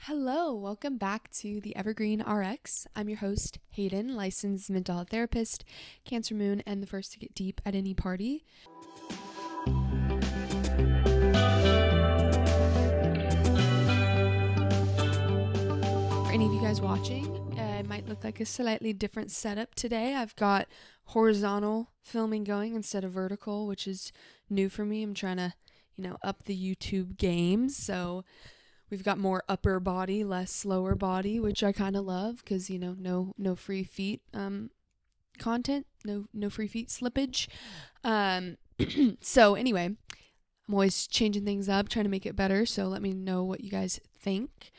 Hello, welcome back to the Evergreen RX. I'm your host, Hayden, licensed mental health therapist, Cancer Moon, and the first to get deep at any party. For any of you guys watching, it might look like a slightly different setup today. I've got horizontal filming going instead of vertical, which is new for me. I'm trying to, up the YouTube game, so we've got more upper body, less lower body, which I kind of love because, no free feet content, no free feet slippage. So anyway, I'm always changing things up, trying to make it better. So let me know what you guys think.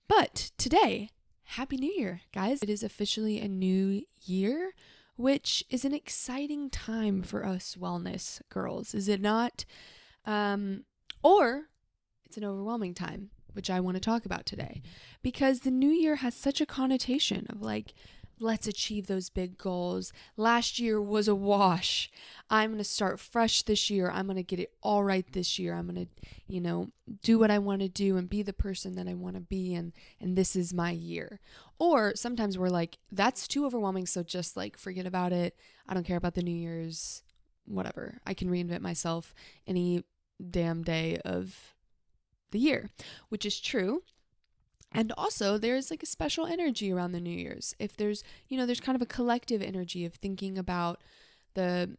But today, Happy New Year, guys. It is officially a new year, which is an exciting time for us wellness girls, is it not? Or it's an overwhelming time, which I want to talk about today, because the new year has such a connotation of let's achieve those big goals. Last year was a wash. I'm going to start fresh this year. I'm going to get it all right this year. I'm going to, do what I want to do and be the person that I want to be. And this is my year. Or sometimes we're like, that's too overwhelming. So just forget about it. I don't care about the New Year's, whatever. I can reinvent myself any damn day of the year, which is true. And also there's a special energy around the New Year's. If there's kind of a collective energy of thinking about the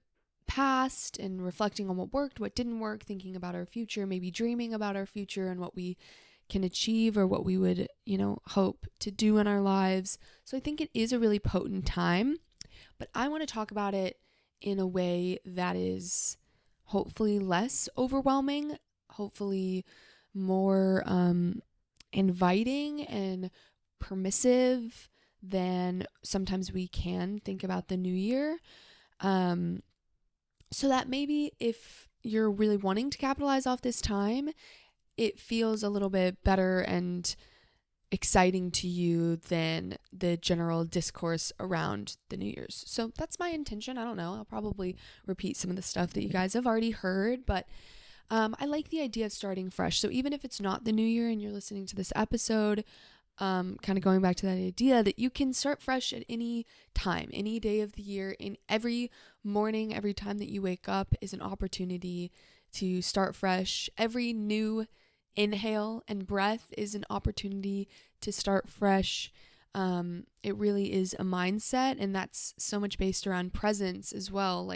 past and reflecting on what worked, what didn't work, thinking about our future, maybe dreaming about our future and what we can achieve or what we would, hope to do in our lives. So I think it is a really potent time, but I want to talk about it in a way that is hopefully less overwhelming, hopefully more inviting and permissive than sometimes we can think about the new year. So that maybe if you're really wanting to capitalize off this time, it feels a little bit better and exciting to you than the general discourse around the New Year's. So that's my intention. I don't know. I'll probably repeat some of the stuff that you guys have already heard, but I like the idea of starting fresh. So even if it's not the new year and you're listening to this episode, kind of going back to that idea that you can start fresh at any time, any day of the year, in every morning, every time that you wake up is an opportunity to start fresh. Every new inhale and breath is an opportunity to start fresh. It really is a mindset, and that's so much based around presence as well.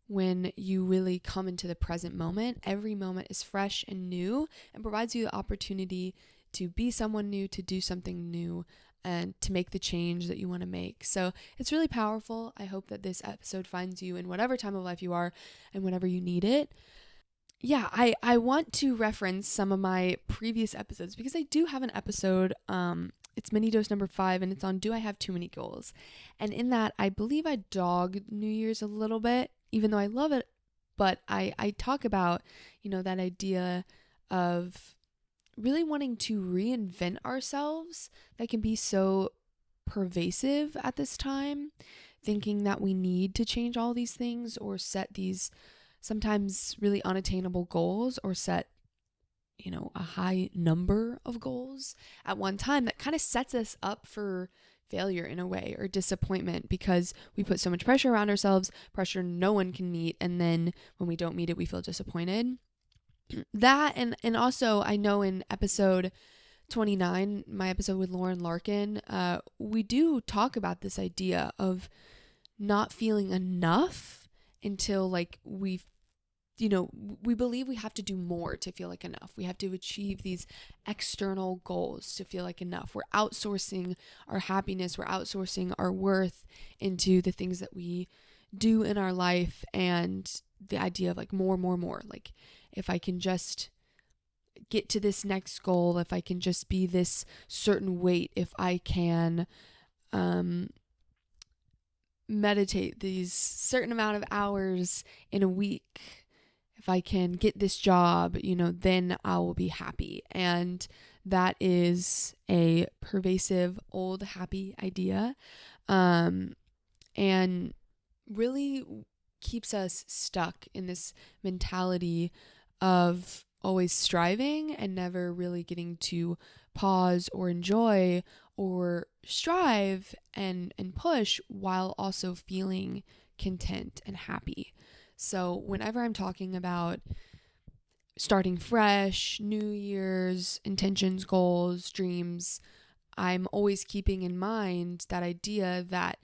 When you really come into the present moment, every moment is fresh and new and provides you the opportunity to be someone new, to do something new, and to make the change that you want to make. So it's really powerful. I hope that this episode finds you in whatever time of life you are and whenever you need it. Yeah, I want to reference some of my previous episodes because I do have an episode, it's Minidose number 5, and it's on Do I Have Too Many Goals? And in that, I believe I dog New Year's a little bit, even though I love it, but I talk about, that idea of really wanting to reinvent ourselves that can be so pervasive at this time, thinking that we need to change all these things or set these sometimes really unattainable goals or set, a high number of goals at one time that kind of sets us up for failure in a way, or disappointment, because we put so much pressure around ourselves, pressure no one can meet, and then when we don't meet it, we feel disappointed. That and also I know in episode 29, my episode with Lauren Larkin, we do talk about this idea of not feeling enough until we believe we have to do more to feel like enough. We have to achieve these external goals to feel like enough. We're outsourcing our happiness. We're outsourcing our worth into the things that we do in our life. And the idea of more. If I can just get to this next goal, if I can just be this certain weight, if I can meditate these certain amount of hours in a week, if I can get this job, then I will be happy. And that is a pervasive old happy idea. And really keeps us stuck in this mentality of always striving and never really getting to pause or enjoy or strive and push while also feeling content and happy. So whenever I'm talking about starting fresh, New Year's, intentions, goals, dreams, I'm always keeping in mind that idea that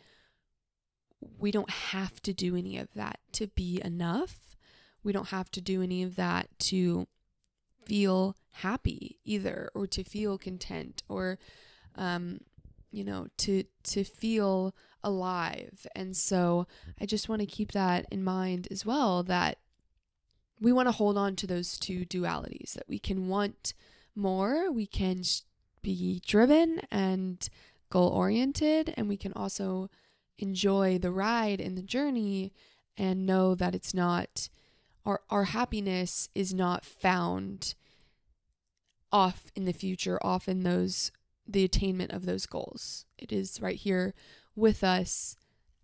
we don't have to do any of that to be enough. We don't have to do any of that to feel happy either, or to feel content, or to feel alive. And so I just want to keep that in mind as well, that we want to hold on to those two dualities, that we can want more, we can be driven and goal oriented, and we can also enjoy the ride and the journey and know that it's not our happiness is not found off in the future, off in the attainment of those goals. It is right here with us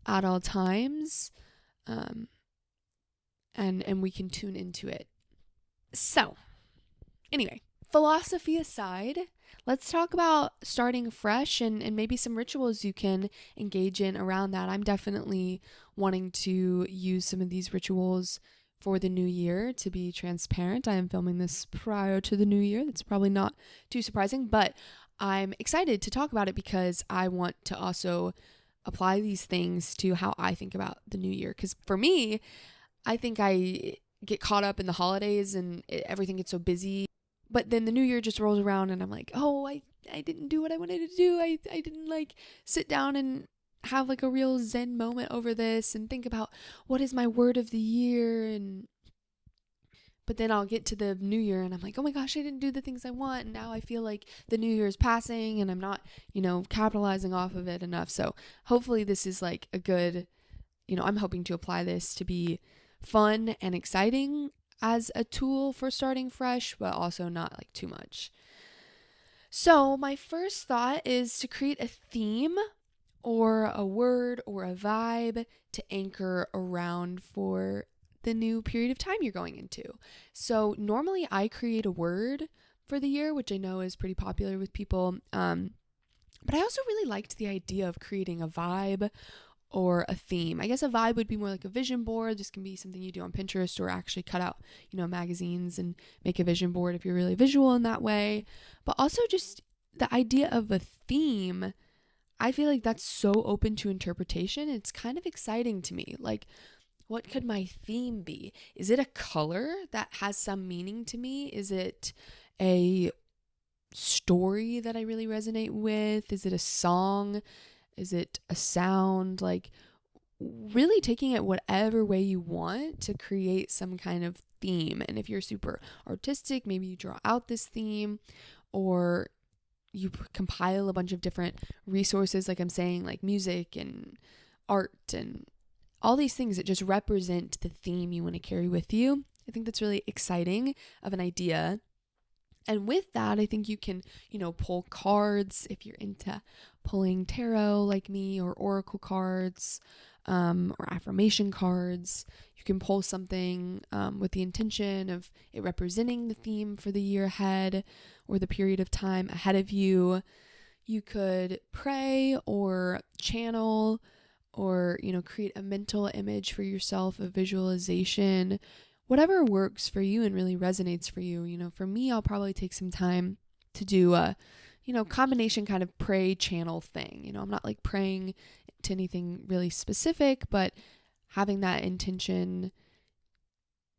at all times, and we can tune into it. So, anyway, philosophy aside, let's talk about starting fresh and maybe some rituals you can engage in around that. I'm definitely wanting to use some of these rituals for the new year. To be transparent, I am filming this prior to the new year. That's probably not too surprising, but I'm excited to talk about it because I want to also apply these things to how I think about the new year. Because for me, I think I get caught up in the holidays and everything gets so busy. But then the new year just rolls around and I'm like, oh, I didn't do what I wanted to do. I didn't sit down and have a real Zen moment over this and think about what is my word of the year. But then I'll get to the new year and I'm like, oh my gosh, I didn't do the things I want. And now I feel like the new year is passing and I'm not, capitalizing off of it enough. So hopefully this is a good, I'm hoping to apply this to be fun and exciting as a tool for starting fresh, but also not too much. So my first thought is to create a theme or a word or a vibe to anchor around for the new period of time you're going into. So normally I create a word for the year, which I know is pretty popular with people. But I also really liked the idea of creating a vibe or a theme. I guess a vibe would be more like a vision board. This can be something you do on Pinterest, or actually cut out, magazines and make a vision board if you're really visual in that way. But also just the idea of a theme, I feel like that's so open to interpretation. It's kind of exciting to me. What could my theme be? Is it a color that has some meaning to me? Is it a story that I really resonate with? Is it a song? Is it a sound? Really taking it whatever way you want to create some kind of theme. And if you're super artistic, maybe you draw out this theme, or you compile a bunch of different resources, like I'm saying, like music and art and all these things that just represent the theme you want to carry with you. I think that's really exciting of an idea. And with that, I think you can, pull cards if you're into pulling tarot like me, or oracle cards, or affirmation cards. You can pull something with the intention of it representing the theme for the year ahead or the period of time ahead of you. You could pray or channel or, create a mental image for yourself, a visualization, whatever works for you and really resonates for you. For me, I'll probably take some time to do a, combination kind of pray channel thing. I'm not praying to anything really specific, but having that intention,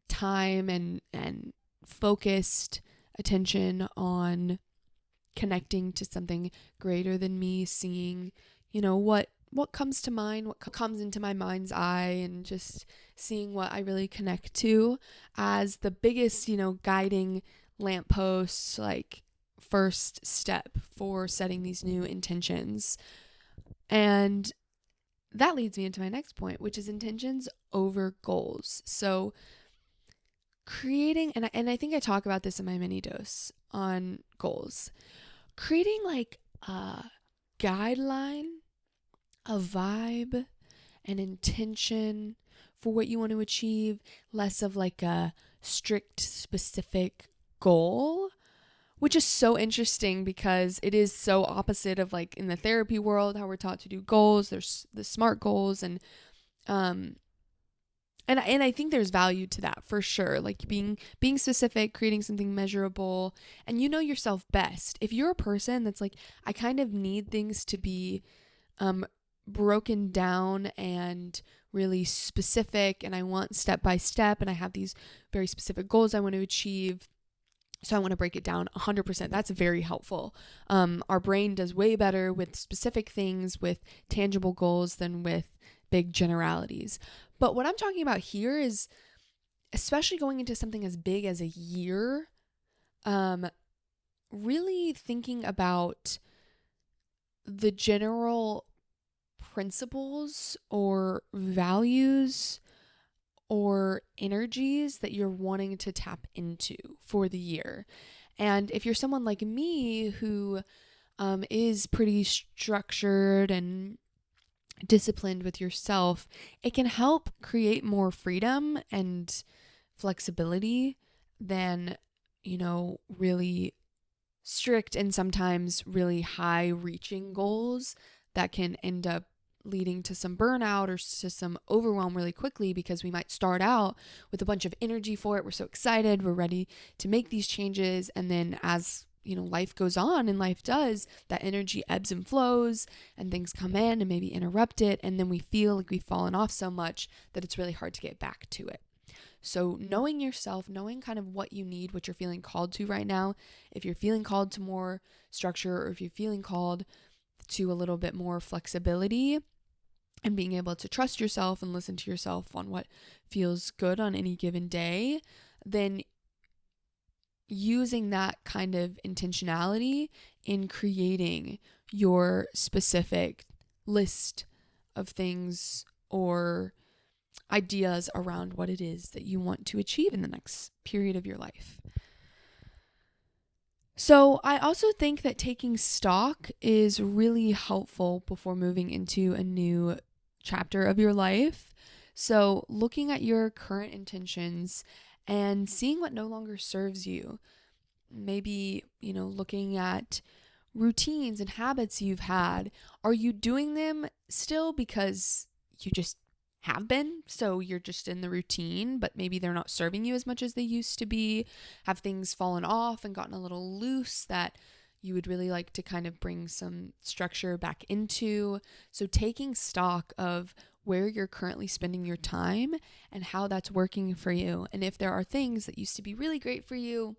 time and focused attention on connecting to something greater than me, seeing, what comes to mind, what comes into my mind's eye, and just seeing what I really connect to as the biggest, guiding lamppost, first step for setting these new intentions. And that leads me into my next point, which is intentions over goals. So creating, and I think I talk about this in my Minidose on goals, creating a guideline, a vibe, an intention for what you want to achieve, less of a strict, specific goal, which is so interesting because it is so opposite of like in the therapy world, how we're taught to do goals. There's the SMART goals um and I think there's value to that for sure. Like being specific, creating something measurable, and you know yourself best. If you're a person that's like, I kind of need things to be broken down and really specific, and I want step by step, and I have these very specific goals I want to achieve. So I want to break it down 100%. That's very helpful. Our brain does way better with specific things, with tangible goals, than with big generalities. But what I'm talking about here is, especially going into something as big as a year, really thinking about the general principles or values or energies that you're wanting to tap into for the year. And if you're someone like me who is pretty structured and disciplined with yourself, it can help create more freedom and flexibility than, really strict and sometimes really high reaching goals that can end up leading to some burnout or to some overwhelm really quickly, because we might start out with a bunch of energy for it. We're so excited. We're ready to make these changes. And then as life goes on, and life does, that energy ebbs and flows and things come in and maybe interrupt it. And then we feel like we've fallen off so much that it's really hard to get back to it. So knowing yourself, knowing kind of what you need, what you're feeling called to right now, if you're feeling called to more structure, or if you're feeling called to a little bit more flexibility, and being able to trust yourself and listen to yourself on what feels good on any given day, then using that kind of intentionality in creating your specific list of things or ideas around what it is that you want to achieve in the next period of your life. So I also think that taking stock is really helpful before moving into a new chapter of your life. So looking at your current intentions and seeing what no longer serves you. Maybe, looking at routines and habits you've had. Are you doing them still because you just have been? So you're just in the routine, but maybe they're not serving you as much as they used to be. Have things fallen off and gotten a little loose that you would really like to kind of bring some structure back into? So taking stock of where you're currently spending your time and how that's working for you. And if there are things that used to be really great for you,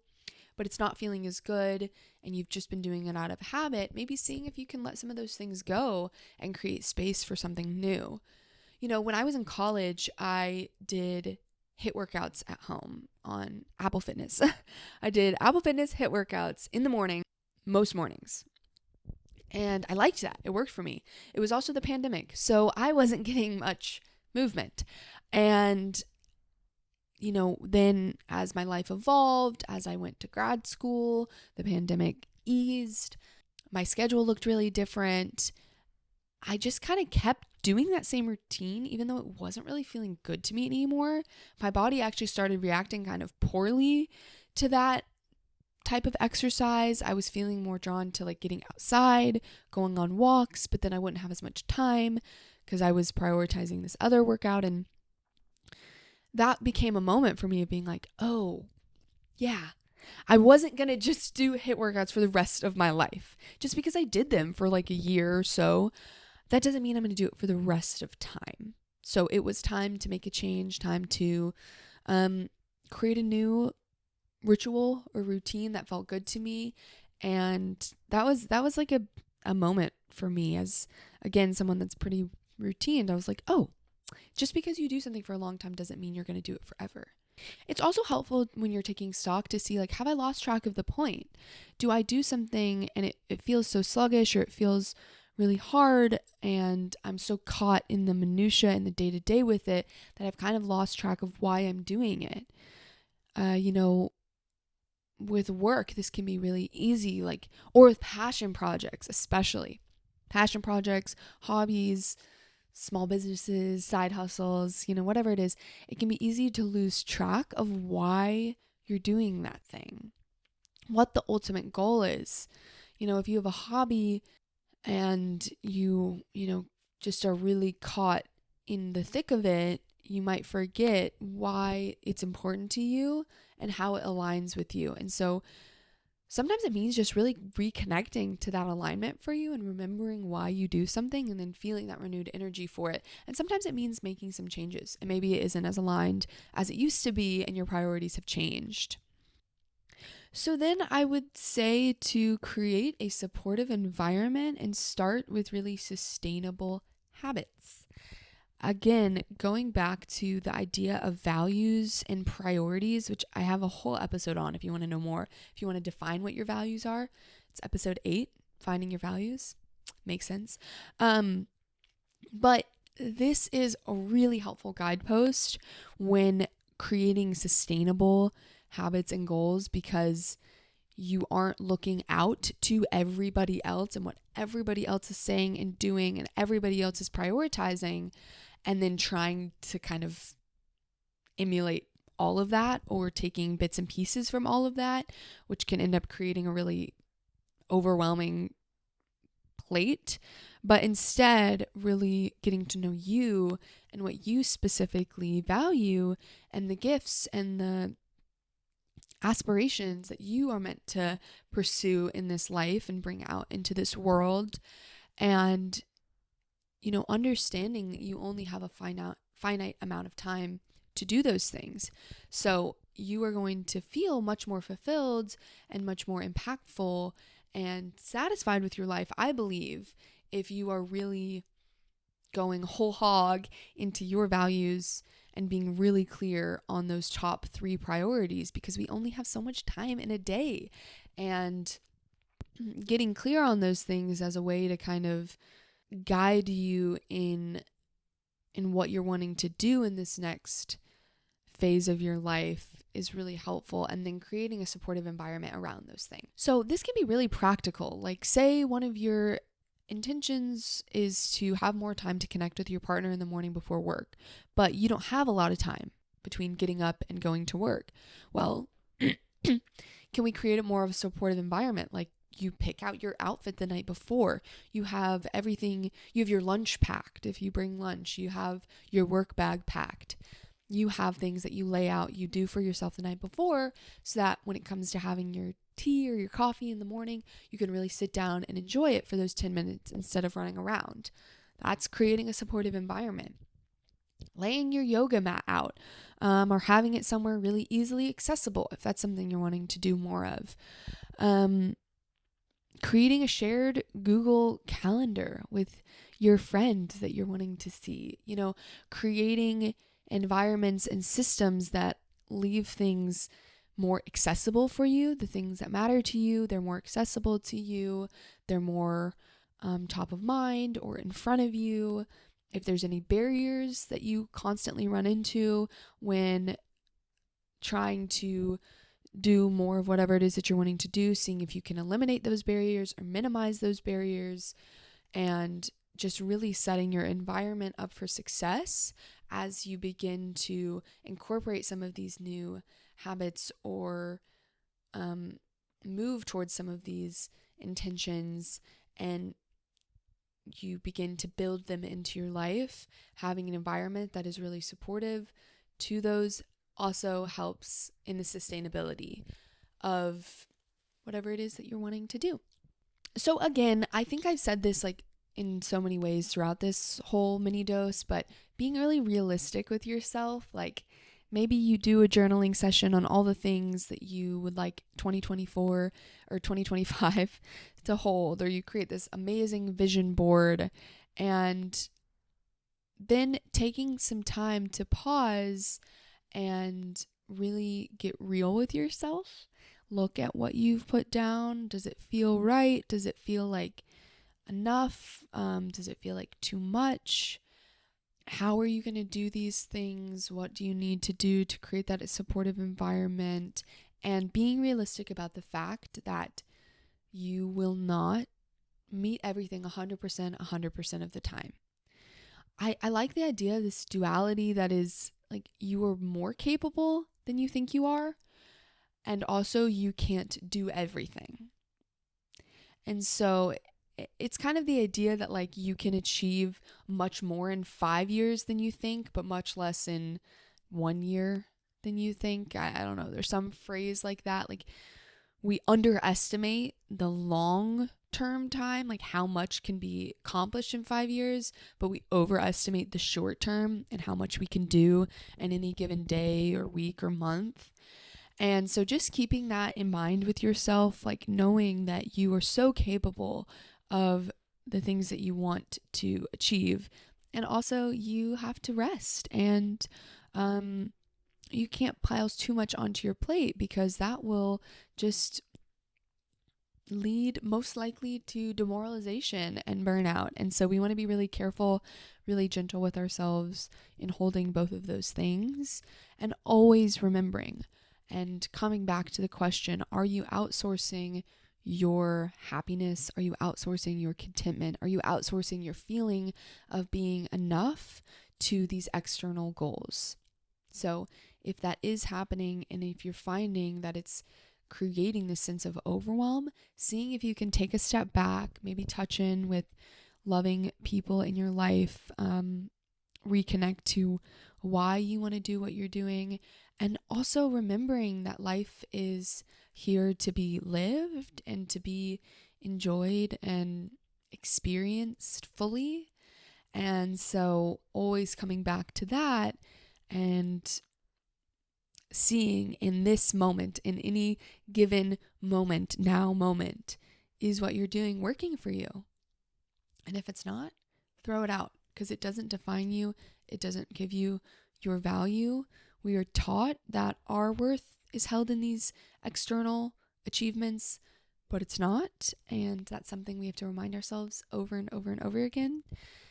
but it's not feeling as good and you've just been doing it out of habit, maybe seeing if you can let some of those things go and create space for something new. When I was in college, I did HIIT workouts at home on Apple Fitness. I did Apple Fitness HIIT workouts in the morning, most mornings. And I liked that. It worked for me. It was also the pandemic, so I wasn't getting much movement. And then as my life evolved, as I went to grad school, the pandemic eased, my schedule looked really different. I just kind of kept doing that same routine, even though it wasn't really feeling good to me anymore. My body actually started reacting kind of poorly to that type of exercise. I was feeling more drawn to like getting outside, going on walks, but then I wouldn't have as much time because I was prioritizing this other workout. And that became a moment for me of being like, oh, yeah, I wasn't going to just do HIIT workouts for the rest of my life. Just because I did them for like a year or so, that doesn't mean I'm going to do it for the rest of time. So it was time to make a change, time to create a new ritual or routine that felt good to me. And that was like a moment for me as, again, someone that's pretty routine. I was like, oh, just because you do something for a long time doesn't mean you're going to do it forever. It's also helpful when you're taking stock to see, like, have I lost track of the point? Do I do something and it feels so sluggish, or it feels really hard and I'm so caught in the minutia and the day-to-day with it that I've kind of lost track of why I'm doing it? With work, this can be really easy, or with passion projects, especially. Passion projects, hobbies, small businesses, side hustles, whatever it is, it can be easy to lose track of why you're doing that thing. what the ultimate goal is. If you have a hobby and you just are really caught in the thick of it, you might forget why it's important to you and how it aligns with you. And so sometimes it means just really reconnecting to that alignment for you and remembering why you do something and then feeling that renewed energy for it. And sometimes it means making some changes, and maybe it isn't as aligned as it used to be and your priorities have changed. So then I would say to create a supportive environment and start with really sustainable habits. Again, going back to the idea of values and priorities, which I have a whole episode on if you want to know more. If you want to define what your values are, it's episode 8, Finding Your Values. Makes sense. But this is a really helpful guidepost when creating sustainable habits and goals, because you aren't looking out to everybody else and what everybody else is saying and doing and everybody else is prioritizing, and then trying to kind of emulate all of that or taking bits and pieces from all of that, which can end up creating a really overwhelming plate. But instead, really getting to know you and what you specifically value and the gifts and the aspirations that you are meant to pursue in this life and bring out into this world. And understanding that you only have a finite amount of time to do those things. So you are going to feel much more fulfilled and much more impactful and satisfied with your life, I believe, if you are really going whole hog into your values and being really clear on those top 3 priorities, because we only have so much time in a day. And getting clear on those things as a way to kind of guide you in what you're wanting to do in this next phase of your life is really helpful. And then creating a supportive environment around those things. So this can be really practical. Like, say one of your intentions is to have more time to connect with your partner in the morning before work, but you don't have a lot of time between getting up and going to work. Well, can we create a more of a supportive environment? Like, you pick out your outfit the night before. You have everything. You have your lunch packed. If you bring lunch, you have your work bag packed. You have things that you lay out, you do for yourself the night before, so that when it comes to having your tea or your coffee in the morning, you can really sit down and enjoy it for those 10 minutes instead of running around. That's creating a supportive environment. Laying your yoga mat out, or having it somewhere really easily accessible if that's something you're wanting to do more of. Creating a shared Google Calendar with your friend that you're wanting to see. Creating environments and systems that leave things more accessible for you. The things that matter to you, they're more accessible to you. They're more top of mind or in front of you. If there's any barriers that you constantly run into when trying to do more of whatever it is that you're wanting to do, seeing if you can eliminate those barriers or minimize those barriers, and just really setting your environment up for success as you begin to incorporate some of these new habits or move towards some of these intentions, and you begin to build them into your life. Having an environment that is really supportive to those also helps in the sustainability of whatever it is that you're wanting to do. So again, I think I've said this like in so many ways throughout this whole mini dose, but being really realistic with yourself, like maybe you do a journaling session on all the things that you would like 2024 or 2025 to hold, or you create this amazing vision board, and then taking some time to pause and really get real with yourself. Look at what you've put down. Does it feel right? Does it feel like enough? Does it feel like too much? How are you going to do these things? What do you need to do to create that supportive environment? And being realistic about the fact that you will not meet everything 100% of the time. I like the idea of this duality that is like you are more capable than you think you are. And also, you can't do everything. And so it's kind of the idea that like you can achieve much more in 5 years than you think, but much less in 1 year than you think. I don't know. There's some phrase like that. Like we underestimate the long term time, like how much can be accomplished in 5 years, but we overestimate the short term and how much we can do in any given day or week or month. And so just keeping that in mind with yourself, like knowing that you are so capable of the things that you want to achieve. And also you have to rest, and you can't pile too much onto your plate because that will just lead most likely to demoralization and burnout. And so we want to be really careful, really gentle with ourselves in holding both of those things, and always remembering and coming back to the question, are you outsourcing your happiness? Are you outsourcing your contentment? Are you outsourcing your feeling of being enough to these external goals? So if that is happening, and if you're finding that it's creating this sense of overwhelm, seeing if you can take a step back, maybe touch in with loving people in your life, reconnect to why you want to do what you're doing, and also remembering that life is here to be lived and to be enjoyed and experienced fully. And so always coming back to that and seeing in this moment, in any given moment, now moment, is what you're doing working for you? And if it's not, throw it out, because it doesn't define you. It doesn't give you your value. We are taught that our worth is held in these external achievements, but it's not. And that's something we have to remind ourselves over and over and over again.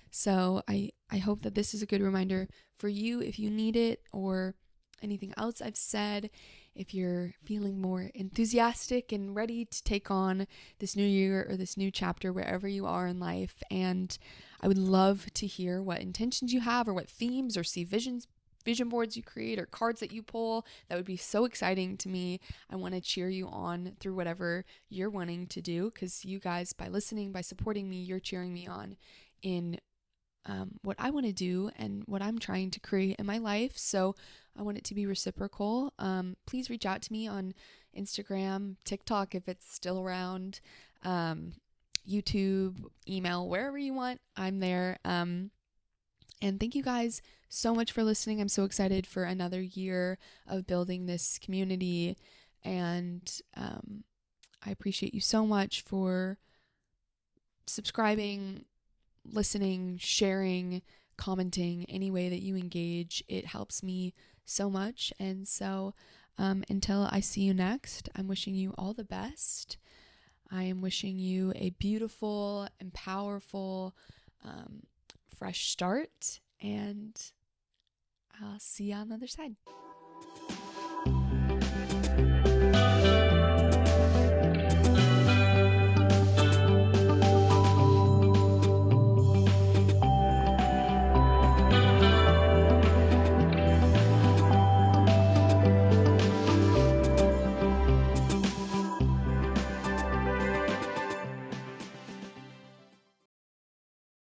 So I hope that this is a good reminder for you if you need it, or anything else I've said. If you're feeling more enthusiastic and ready to take on this new year or this new chapter wherever you are in life. And I would love to hear what intentions you have, or what themes, or see vision boards you create, or cards that you pull. That would be so exciting to me. I want to cheer you on through whatever you're wanting to do, because you guys, by listening, by supporting me, you're cheering me on in what I want to do and what I'm trying to create in my life. So I want it to be reciprocal. Please reach out to me on Instagram, TikTok, if it's still around, YouTube, email, wherever you want, I'm there. And thank you guys so much for listening. I'm so excited for another year of building this community. And I appreciate you so much for subscribing, listening, sharing, commenting, any way that you engage. It helps me so much. And so until I see you next, I'm wishing you all the best. I am wishing you a beautiful and powerful fresh start, and I'll see you on the other side.